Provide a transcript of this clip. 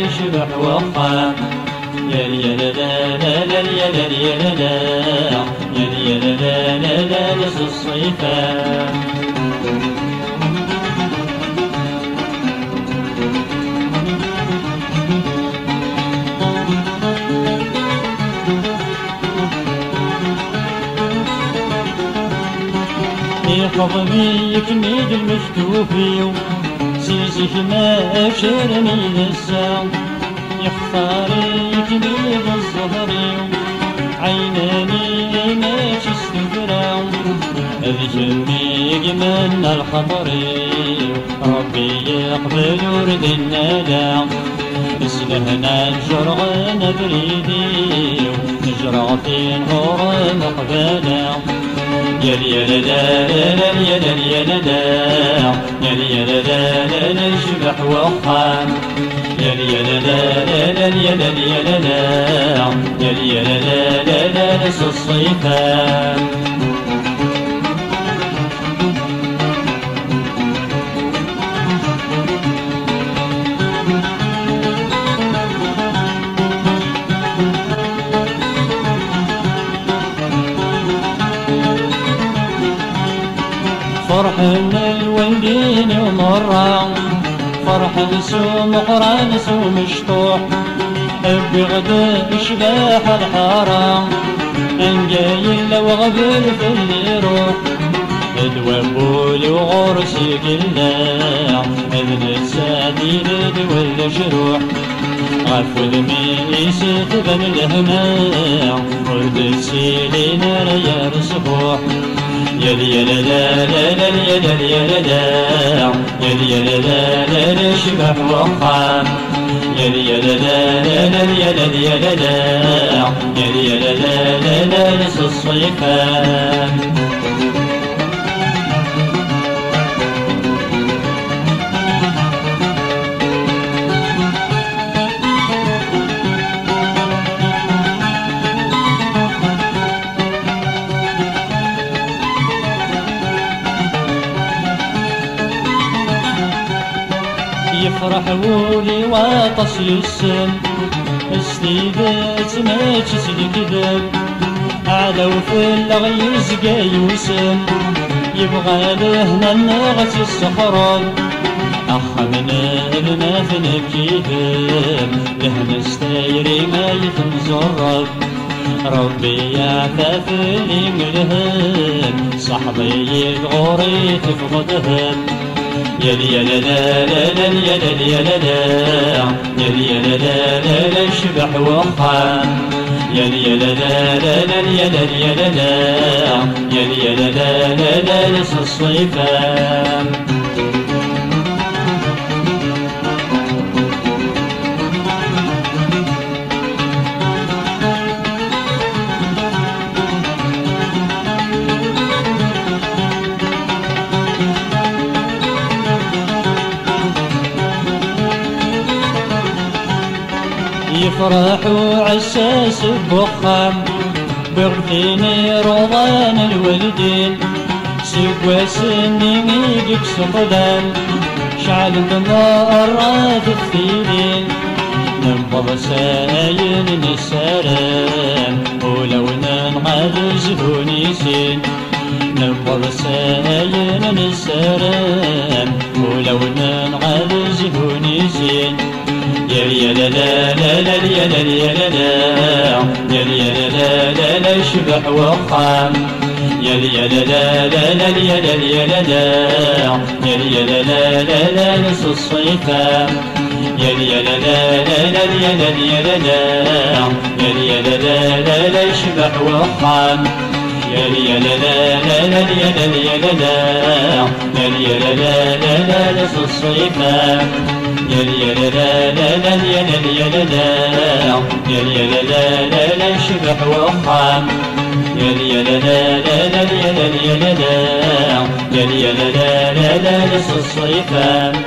يشبح وخام نص الصيفان يحضني يكميد المكتوفي سيزيك ما أبشرني للساو يختاري يكميد الظهري عيناني ما تستفراو أذكرني من الخطري ربي يقبل ورد الندى اسلهنا الجرغان بريدي نجرى في نهور مقبالا يشبح وخام نص الصيفان فرح الوالدين ومرة فرح نسوم قران نسوم مشطوح بغدا اشباح الحارة انجايل وغبل في اللي روح الوابول وغرسي قلاع اذن السادي لدول الجروح غفو الميس تبن الهماع ورد السيلين ريار صبوح يشبح وخام نص الصيفان يفرح ولي واطس يسم استيدات ما تسلكذب على وفي الغيز يوسم يبغى لهنا النغت الصخرب أخ من ما في نكيذب لهنا استيري ما يتمزرب ربي يعفى في اللي ملهم صحبي يغوري تفقدهم يشبح وخام نص الصيفان يفرح وعساس بخام بغثيني رضان الولدين سقوى سني ميقك سقدان شعل بمرات الثيلين ننبض ساين نساران ولو ننغذ زهونيسين ننبض ساين نساران ولو ننغذ زهونيسين يشبح وخام نص الصيفان يشبح وخام نص الصيفان يشبح وخام نص الصيفان